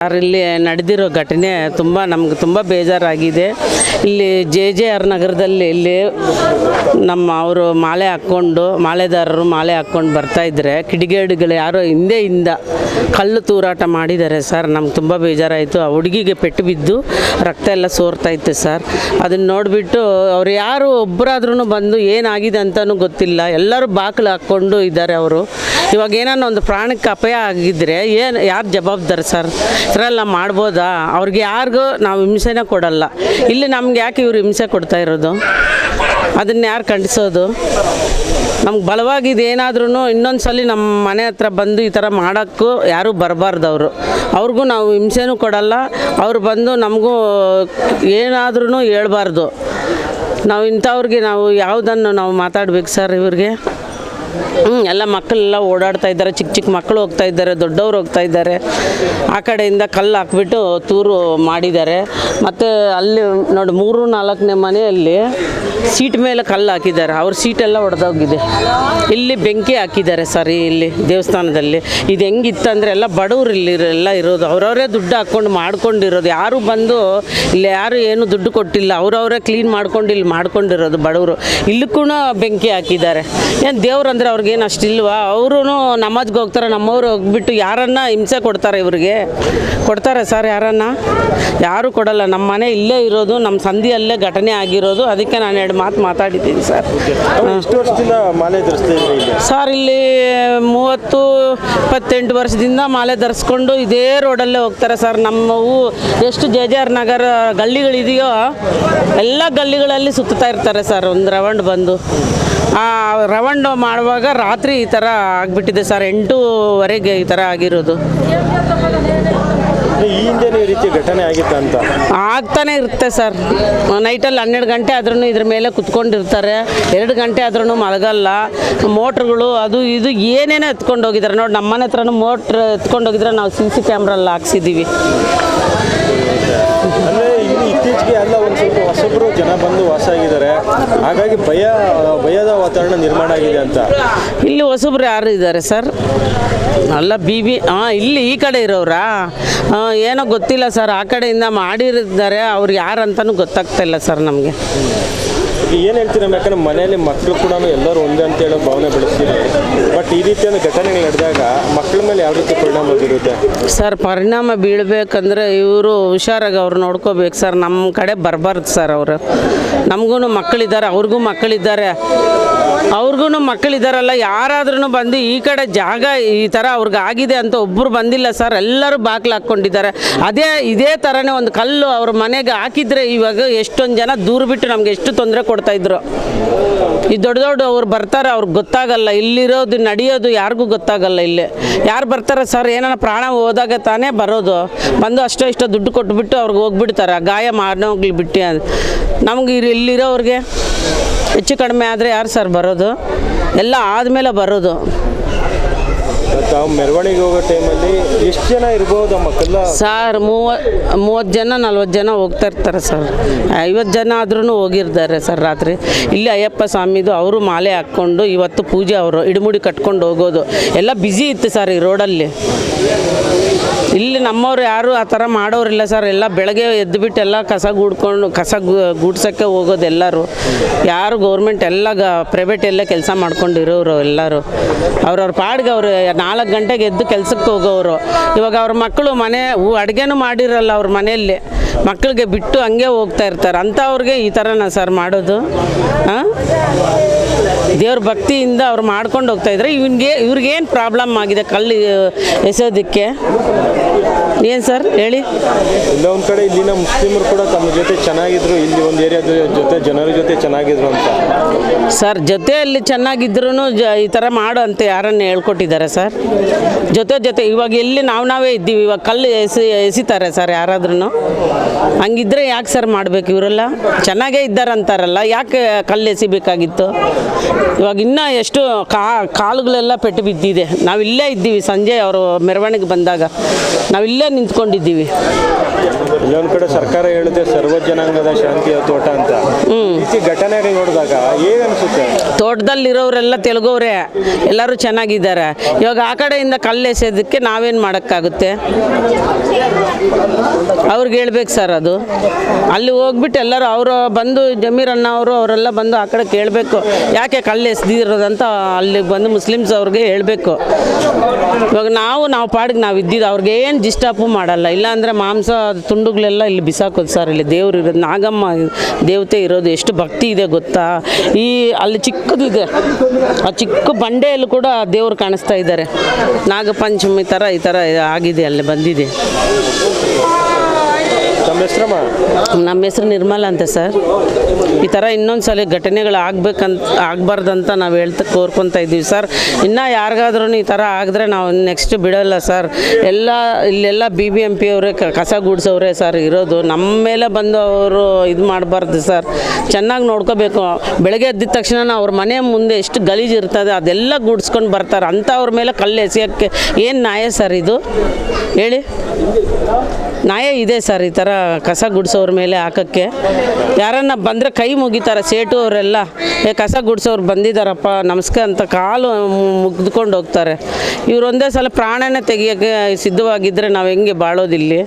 ಇಲ್ಲಿ ನಡೆದಿರೋ ಘಟನೆ ನಮಗೆ ತುಂಬ ಬೇಜಾರಾಗಿದೆ. ಇಲ್ಲಿ JJR ನಗರದಲ್ಲಿ ಇಲ್ಲಿ ಅವರು ಮಾಲೆದಾರರು ಮಾಲೆ ಹಾಕ್ಕೊಂಡು ಬರ್ತಾಯಿದ್ರೆ ಕಿಡಿಗೇಡಿಗಳು ಯಾರೋ ಹಿಂದೆಯಿಂದ ಕಲ್ಲು ತೂರಾಟ ಮಾಡಿದ್ದಾರೆ ಸರ್. ನಮ್ಗೆ ತುಂಬ ಬೇಜಾರಾಯಿತು. ಆ ಹುಡುಗಿಗೆ ಪೆಟ್ಟು ಬಿದ್ದು ರಕ್ತ ಎಲ್ಲ ಸೋರ್ತಾಯಿತ್ತು ಸರ್. ಅದನ್ನು ನೋಡಿಬಿಟ್ಟು ಅವ್ರು ಯಾರು ಒಬ್ಬರಾದ್ರೂ ಬಂದು ಏನಾಗಿದೆ ಅಂತಲೂ ಗೊತ್ತಿಲ್ಲ. ಎಲ್ಲರೂ ಬಾಗಿಲು ಹಾಕ್ಕೊಂಡು ಇದ್ದಾರೆ. ಅವರು ಇವಾಗ ಏನಾನ ಒಂದು ಪ್ರಾಣಕ್ಕೆ ಅಪಾಯ ಆಗಿದ್ದರೆ ಯಾರು ಜವಾಬ್ದಾರಿ ಸರ್? ಈ ಥರ ಎಲ್ಲ ಮಾಡ್ಬೋದಾ? ಅವ್ರಿಗೆ ಯಾರಿಗೂ ನಾವು ಹಿಂಸೆನೇ ಕೊಡಲ್ಲ. ಇಲ್ಲಿ ನಮ್ಗೆ ಯಾಕೆ ಇವರು ಹಿಂಸೆ ಕೊಡ್ತಾ ಇರೋದು? ಅದನ್ನು ಯಾರು ಖಂಡಿಸೋದು? ನಮ್ಗೆ ಬಲವಾಗಿದೆ ಏನಾದ್ರೂ ಇನ್ನೊಂದು ಸಲ ನಮ್ಮ ಮನೆ ಹತ್ರ ಬಂದು ಈ ಥರ ಮಾಡೋಕ್ಕೂ ಯಾರೂ ಬರಬಾರ್ದು. ಅವ್ರಿಗೂ ನಾವು ಹಿಂಸೆನೂ ಕೊಡಲ್ಲ. ಅವ್ರು ಬಂದು ನಮಗೂ ಏನಾದ್ರೂ ಹೇಳ್ಬಾರ್ದು. ನಾವು ಇಂಥವ್ರಿಗೆ ನಾವು ಯಾವುದನ್ನು ನಾವು ಮಾತಾಡ್ಬೇಕು ಸರ್? ಇವ್ರಿಗೆ ಎಲ್ಲ ಮಕ್ಕಳೆಲ್ಲ ಓಡಾಡ್ತಾ ಇದ್ದಾರೆ. ಚಿಕ್ಕ ಚಿಕ್ಕ ಮಕ್ಕಳು ಹೋಗ್ತಾ ಇದ್ದಾರೆ, ದೊಡ್ಡವರು ಹೋಗ್ತಾ ಇದ್ದಾರೆ. ಆ ಕಡೆಯಿಂದ ಕಲ್ಲು ಹಾಕ್ಬಿಟ್ಟು ತೂರು ಮಾಡಿದ್ದಾರೆ. ಮತ್ತು ಅಲ್ಲಿ ನೋಡಿ 3-4ನೇ ಮನೆಯಲ್ಲಿ ಸೀಟ್ ಮೇಲೆ ಕಲ್ಲು ಹಾಕಿದ್ದಾರೆ. ಅವ್ರ ಸೀಟೆಲ್ಲ ಒಡೆದೋಗಿದೆ. ಇಲ್ಲಿ ಬೆಂಕಿ ಹಾಕಿದ್ದಾರೆ ಸರ್. ಇಲ್ಲಿ ದೇವಸ್ಥಾನದಲ್ಲಿ ಇದು ಹೆಂಗಿತ್ತಂದರೆ ಎಲ್ಲ ಬಡವರು ಇಲ್ಲಿ ಎಲ್ಲ ಇರೋದು. ಅವರವರೇ ದುಡ್ಡು ಹಾಕ್ಕೊಂಡು ಮಾಡ್ಕೊಂಡಿರೋದು. ಯಾರು ಬಂದು ಇಲ್ಲಿ ಯಾರು ಏನು ದುಡ್ಡು ಕೊಟ್ಟಿಲ್ಲ. ಅವರವರೇ ಕ್ಲೀನ್ ಮಾಡ್ಕೊಂಡು ಇಲ್ಲಿ ಮಾಡ್ಕೊಂಡಿರೋದು ಬಡವರು. ಇಲ್ಲಕ್ಕೂ ಬೆಂಕಿ ಹಾಕಿದ್ದಾರೆ. ಏನು ದೇವ್ರು ಅಂದರೆ ಅವ್ರಿಗೇನು ಅಷ್ಟಿಲ್ವಾ? ಅವರು ನಮಾಜ್ಗೆ ಹೋಗ್ತಾರೆ. ನಮ್ಮವ್ರು ಹೋಗ್ಬಿಟ್ಟು ಯಾರನ್ನ ಹಿಂಸೆ ಕೊಡ್ತಾರೆ? ಇವ್ರಿಗೆ ಕೊಡ್ತಾರೆ ಸರ್? ಯಾರು ಕೊಡಲ್ಲ. ನಮ್ಮ ಮನೆ ಇಲ್ಲೇ ಇರೋದು, ನಮ್ಮ ಸಂಧಿಯಲ್ಲೇ ಘಟನೆ ಆಗಿರೋದು. ಅದಕ್ಕೆ ನಾನು 2 ಮಾತು ಮಾತಾಡಿದ್ದೀನಿ ಸರ್. ಎಷ್ಟು ವರ್ಷದಿಂದ ಮಾಲೆ ಧರಿಸ್ತಿದ್ದೀರಿ ಸರ್? ಇಲ್ಲಿ 30-28 ವರ್ಷದಿಂದ ಮಾಲೆ ಧರಿಸ್ಕೊಂಡು ಇದೇ ರೋಡಲ್ಲೇ ಹೋಗ್ತಾರೆ ಸರ್. ನಮ್ಮವು ಎಷ್ಟು JJR ನಗರ ಗಲ್ಲಿಗಳಿದೆಯೋ ಎಲ್ಲ ಗಲ್ಲಿಗಳಲ್ಲಿ ಸುತ್ತಾ ಇರ್ತಾರೆ ಸರ್. ಒಂದು ರೌಂಡ್ ಬಂದು ಆ ರೌಂಡ್ ಮಾಡುವಾಗ ರಾತ್ರಿ ಈ ಥರ ಆಗಿಬಿಟ್ಟಿದೆ ಸರ್. 8:00ವರೆಗೆ ಈ ಥರ ಆಗಿರೋದು. ಈ ಹಿಂದೆನೇ ಈ ರೀತಿ ಘಟನೆ ಆಗಿತ್ತು ಅಂತ ಆಗ್ತಾನೆ ಇರುತ್ತೆ ಸರ್. ನೈಟಲ್ಲಿ 12 ಗಂಟೆ ಆದ್ರೂ ಇದ್ರ ಮೇಲೆ ಕುತ್ಕೊಂಡಿರ್ತಾರೆ. 2 ಗಂಟೆ ಆದ್ರೂ ಮಲಗಲ್ಲ. ಮೋಟ್ರುಗಳು ಅದು ಇದು ಏನೇನೋ ಎತ್ಕೊಂಡು ಹೋಗಿದ್ದಾರೆ ನೋಡಿ. ನಮ್ಮ ಮನೆ ಹತ್ರನೂ ಮೋಟ್ರ್ ಎತ್ಕೊಂಡು ಹೋಗಿದ್ರೆ ನಾವು CC ಕ್ಯಾಮ್ರಲ್ಲಿ ಹಾಕ್ಸಿದ್ದೀವಿ. ಅಂದರೆ ಇಲ್ಲಿ ಇತ್ತೀಚೆಗೆ ಎಲ್ಲ ಒಂದು ಸ್ವಲ್ಪ ಹೊಸಬ್ರು ಜನ ಬಂದು ವಾಸ ಆಗಿದ್ದಾರೆ. ಹಾಗಾಗಿ ಭಯದ ವಾತಾವರಣ ನಿರ್ಮಾಣ ಆಗಿದೆ ಅಂತ. ಇಲ್ಲಿ ಹೊಸಬ್ರು ಯಾರು ಇದ್ದಾರೆ ಸರ್? ಅಲ್ಲ ಇಲ್ಲಿ ಈ ಕಡೆ ಇರೋರಾ? ಏನೋ ಗೊತ್ತಿಲ್ಲ ಸರ್. ಆ ಕಡೆಯಿಂದ ಮಾಡಿದ್ದಾರೆ. ಅವ್ರು ಯಾರಂತನೂ ಗೊತ್ತಾಗ್ತಾಯಿಲ್ಲ ಸರ್ ನಮಗೆ. ಏನು ಹೇಳ್ತೀರ? ಯಾಕಂದ್ರೆ ಮನೆಯಲ್ಲಿ ಮಕ್ಕಳು ಕೂಡ ಎಲ್ಲರೂ ಒಂದೇ ಅಂತ ಹೇಳೋ ಭಾವನೆ ಬೆಳೆಸ್ತೀರಿ. ಬಟ್ ಈ ರೀತಿಯ ಘಟನೆಗಳು ನಡೆದಾಗ ಮಕ್ಕಳ ಮೇಲೆ ಯಾವ ರೀತಿ ಪರಿಣಾಮ ಬೀರುತ್ತೆ ಸರ್? ಪರಿಣಾಮ ಬೀಳಬೇಕಂದ್ರೆ ಇವರು ಹುಷಾರಾಗಿ ಅವ್ರು ನೋಡ್ಕೋಬೇಕು ಸರ್. ನಮ್ಮ ಕಡೆ ಬರಬಾರ್ದು ಸರ್. ಅವರು ನಮಗೂ ಮಕ್ಕಳಿದ್ದಾರೆ, ಅವ್ರಿಗೂ ಮಕ್ಕಳಿದ್ದಾರಲ್ಲ. ಯಾರಾದ್ರೂ ಬಂದು ಈ ಕಡೆ ಜಾಗ ಈ ಥರ ಅವ್ರಿಗೆ ಆಗಿದೆ ಅಂತ ಒಬ್ಬರು ಬಂದಿಲ್ಲ ಸರ್. ಎಲ್ಲರೂ ಬಾಗಿಲು ಹಾಕ್ಕೊಂಡಿದ್ದಾರೆ. ಇದೇ ಥರನೇ ಒಂದು ಕಲ್ಲು ಅವ್ರ ಮನೆಗೆ ಹಾಕಿದರೆ ಇವಾಗ ಎಷ್ಟೊಂದು ಜನ ದೂರ ಬಿಟ್ಟು ನಮ್ಗೆ ಎಷ್ಟು ತೊಂದರೆ ಕೊಡ್ತಾಯಿದ್ರು. ಈ ದೊಡ್ಡ ಅವ್ರು ಬರ್ತಾರೆ, ಅವ್ರಿಗೆ ಗೊತ್ತಾಗಲ್ಲ. ಇಲ್ಲಿರೋದು ನಡೆಯೋದು ಯಾರಿಗೂ ಗೊತ್ತಾಗಲ್ಲ. ಇಲ್ಲಿ ಯಾರು ಬರ್ತಾರೆ ಸರ್? ಏನಾರ ಪ್ರಾಣ ಹೋದಾಗ ತಾನೇ ಬರೋದು. ಬಂದು ಅಷ್ಟೋ ದುಡ್ಡು ಕೊಟ್ಬಿಟ್ಟು ಅವ್ರಿಗೆ ಹೋಗ್ಬಿಡ್ತಾರೆ. ಗಾಯ ಮಾಡೋಗ್ಲಿ ಬಿಟ್ಟು. ನಮ್ಗೆ ಇಲ್ಲಿರೋರಿಗೆ ಹೆಚ್ಚು ಕಡಿಮೆ ಆದರೆ ಯಾರು ಸರ್ ಬರೋದು? ಎಲ್ಲ ಆದಮೇಲೆ ಬರೋದು. ತಾವು ಮೆರವಣಿಗೆ ಹೋಗೋ ಟೈಮಲ್ಲಿ ಎಷ್ಟು ಜನ ಇರ್ಬೋದು ಮಕ್ಕಳ ಸರ್? 30 ಜನ 40 ಜನ ಹೋಗ್ತಾ ಇರ್ತಾರೆ ಸರ್. 50 ಜನ ಆದ್ರೂ ಹೋಗಿರ್ತಾರೆ ಸರ್ ರಾತ್ರಿ. ಇಲ್ಲಿ ಅಯ್ಯಪ್ಪ ಸ್ವಾಮಿದು ಅವರು ಮಾಲೆ ಹಾಕ್ಕೊಂಡು ಇವತ್ತು ಪೂಜೆ, ಅವರು ಇಡಮುಡಿ ಕಟ್ಕೊಂಡು ಹೋಗೋದು ಎಲ್ಲ ಬ್ಯುಸಿ ಇತ್ತು ಸರ್ ಈ ರೋಡಲ್ಲಿ. ಇಲ್ಲಿ ನಮ್ಮವ್ರು ಯಾರು ಆ ಥರ ಮಾಡೋರಿಲ್ಲ ಸರ್. ಎಲ್ಲ ಬೆಳಗ್ಗೆ ಎದ್ದುಬಿಟ್ಟು ಎಲ್ಲ ಕಸ ಗೂಡ್ಸೋಕ್ಕೆ ಹೋಗೋದು ಎಲ್ಲರೂ. ಯಾರು ಗೌರ್ಮೆಂಟ್ ಎಲ್ಲ ಪ್ರೈವೇಟ್ ಎಲ್ಲ ಕೆಲಸ ಮಾಡ್ಕೊಂಡಿರೋರು ಎಲ್ಲರೂ. ಅವ್ರವ್ರ ಪಾಡ್ಗೆ ಅವರು 4 ಗಂಟೆಗೆ ಎದ್ದು ಕೆಲಸಕ್ಕೆ ಹೋಗೋರು. ಇವಾಗ ಅವ್ರ ಮಕ್ಕಳು ಅಡುಗೆನೂ ಮಾಡಿರಲ್ಲ ಅವ್ರ ಮನೆಯಲ್ಲಿ. ಮಕ್ಕಳಿಗೆ ಬಿಟ್ಟು ಹಂಗೆ ಹೋಗ್ತಾ ಇರ್ತಾರೆ. ಅಂಥವ್ರಿಗೆ ಈ ಥರನ ಸರ್ ಮಾಡೋದು? ದೇವ್ರ ಭಕ್ತಿಯಿಂದ ಅವ್ರು ಮಾಡ್ಕೊಂಡು ಹೋಗ್ತಾ ಇದ್ರೆ ಇವ್ರಿಗೇನು ಪ್ರಾಬ್ಲಮ್ ಆಗಿದೆ ಕಲ್ಲು ಎಸೋದಕ್ಕೆ? ಏನು ಸರ್ ಹೇಳಿ? ಇಲ್ಲ ಒಂದು ಕಡೆ ಇಲ್ಲಿನ ಮುಸ್ಲಿಮರು ಕೂಡ ತಮ್ಮ ಜೊತೆ ಚೆನ್ನಾಗಿದ್ರು, ಇಲ್ಲಿ ಒಂದು ಏರಿಯಾದ ಜೊತೆ ಜನರ ಜೊತೆ ಚೆನ್ನಾಗಿದ್ರು ಅಂತ ಸರ್. ಜೊತೆಯಲ್ಲಿ ಚೆನ್ನಾಗಿದ್ರು ಈ ಥರ ಮಾಡು ಅಂತ ಯಾರನ್ನು ಹೇಳ್ಕೊಟ್ಟಿದ್ದಾರೆ ಸರ್? ಜೊತೆ ಇವಾಗ ಎಲ್ಲಿ ನಾವೇ ಇದ್ದೀವಿ. ಇವಾಗ ಕಲ್ಲು ಎಸಿತಾರೆ ಸರ್ ಯಾರಾದ್ರೂ? ಹಂಗಿದ್ರೆ ಯಾಕೆ ಸರ್ ಮಾಡಬೇಕು? ಇವರೆಲ್ಲ ಚೆನ್ನಾಗೇ ಇದ್ದಾರಂತಾರಲ್ಲ, ಯಾಕೆ ಕಲ್ಲು ಎಸಿಬೇಕಾಗಿತ್ತು? ಇವಾಗ ಇನ್ನೂ ಎಷ್ಟು ಕಾಲುಗಳೆಲ್ಲ ಪೆಟ್ಟು ಬಿದ್ದಿದೆ. ನಾವಿಲ್ಲೇ ಇದ್ದೀವಿ. ಸಂಜೆ ಅವರು ಮೆರವಣಿಗೆ ಬಂದಾಗ ನಾವಿಲ್ಲೇ ನಿಂತ್ಕೊಂಡಿದ್ದೀವಿ. ಇಲ್ಲೊಂದು ಕಡೆ ಸರ್ಕಾರ ಹೇಳುತ್ತೆ ಸರ್ವ ಜನಾಂಗದ ಶಾಂತಿಯ ತೋಟ ಅಂತ. ಈ ರೀತಿ ಘಟನೆಗಳು ನೋಡಿದಾಗ ಹೇಗೆ ಅನಿಸುತ್ತೆ? ತೋಟದಲ್ಲಿರೋರೆಲ್ಲ ತೆಲುಗವ್ರೆ, ಎಲ್ಲರೂ ಚೆನ್ನಾಗಿದ್ದಾರೆ. ಇವಾಗ ಆ ಕಡೆಯಿಂದ ಕಲ್ಲು ಎಸೆಯೋದಕ್ಕೆ ನಾವೇನು ಮಾಡೋಕ್ಕಾಗುತ್ತೆ? ಅವ್ರಿಗೆ ಹೇಳ್ಬೇಕು ಸರ್. ಅದು ಅಲ್ಲಿ ಹೋಗ್ಬಿಟ್ಟು ಎಲ್ಲರೂ ಅವರು ಬಂದು ಜಮೀರಣ್ಣ ಅವರು ಅವರೆಲ್ಲ ಬಂದು ಆ ಕಡೆ ಕೇಳಬೇಕು ಯಾಕೆ ಕಲ್ಲು ಎಸ್ದಿರೋದಂತ. ಅಲ್ಲಿಗೆ ಬಂದು ಮುಸ್ಲಿಮ್ಸ್ ಅವ್ರಿಗೆ ಹೇಳಬೇಕು. ಇವಾಗ ನಾವು ಪಾಡಿಗೆ ನಾವು ಇದ್ದಿದ್ದು ಅವ್ರಿಗೆ ಏನು ಡಿಸ್ಟರ್ಬು ಮಾಡಲ್ಲ. ಇಲ್ಲಾಂದರೆ ಮಾಂಸ ತುಂಡುಗಳೆಲ್ಲ ಇಲ್ಲಿ ಬಿಸಾಕೋದು ಸರ್. ಇಲ್ಲಿ ದೇವ್ರು ಇರೋದು, ನಾಗಮ್ಮ ದೇವತೆ ಇರೋದು, ಎಷ್ಟು ಭಕ್ತಿ ಇದೆ ಗೊತ್ತಾ? ಅಲ್ಲಿ ಚಿಕ್ಕದಿದೆ, ಆ ಚಿಕ್ಕ ಬಂಡೆಯಲ್ಲೂ ಕೂಡ ದೇವ್ರು ಕಾಣಿಸ್ತಾ ಇದ್ದಾರೆ. ನಾಗಪಂಚಮಿ ಥರ ಈ ಥರ ಆಗಿದೆ, ಅಲ್ಲಿ ಬಂದಿದೆ. ನಮ್ಮ ಹೆಸರಮ್ಮ? ನಮ್ಮ ಹೆಸರು ನಿರ್ಮಲ ಅಂತ ಸರ್. ಈ ಥರ ಇನ್ನೊಂದು ಸಲ ಘಟನೆಗಳು ಆಗಬಾರ್ದಂತ ನಾವು ಕೋರ್ಕೊತಾ ಇದ್ದೀವಿ ಸರ್. ಇನ್ನೂ ಯಾರಿಗಾದ್ರೂ ಈ ಥರ ಆಗಿದ್ರೆ ನಾವು ನೆಕ್ಸ್ಟ್ ಬಿಡೋಲ್ಲ ಸರ್. ಇಲ್ಲೆಲ್ಲ BBMP ಅವರೇ ಕಸ ಗುಡಿಸೋರೆ ಸರ್ ಇರೋದು. ನಮ್ಮ ಮೇಲೆ ಬಂದು ಅವರು ಇದು ಮಾಡಬಾರ್ದು ಸರ್. ಚೆನ್ನಾಗಿ ನೋಡ್ಕೋಬೇಕು. ಬೆಳಗ್ಗೆ ಎದ್ದಿದ ತಕ್ಷಣ ಅವ್ರ ಮನೆ ಮುಂದೆ ಎಷ್ಟು ಗಲೀಜು ಇರ್ತದೆ ಅದೆಲ್ಲ ಗುಡಿಸ್ಕೊಂಡು ಬರ್ತಾರೆ. ಅಂಥವ್ರ ಮೇಲೆ ಕಲ್ಲು ಎಸೆಯೋಕ್ಕೆ ಏನು ನ್ಯಾಯ ಸರ್ ಇದು? ಹೇಳಿ, ನ್ಯಾಯ ಇದೆ ಸರ್ ಈ ಥರ ಕಸ ಗುಡಿಸೋರ ಮೇಲೆ ಹಾಕೋಕ್ಕೆ? ಯಾರನ್ನ ಬಂದರೆ ಕೈ ಮುಗಿತಾರೆ ಸೇಟು ಅವರೆಲ್ಲ. ಕಸ ಗುಡಿಸೋರು ಬಂದಿದ್ದಾರಪ್ಪ ನಮಸ್ಕಾರ ಅಂತ ಕಾಲು ಮುಗ್ದುಕೊಂಡು ಹೋಗ್ತಾರೆ. ಇವ್ರು ಒಂದೇ ಸಲ ಪ್ರಾಣನೇ ತೆಗಿಯೋಕ್ಕೆ ಸಿದ್ಧವಾಗಿದ್ದರೆ ನಾವು ಹೆಂಗೆ ಬಾಳೋದಿಲ್ಲಿ?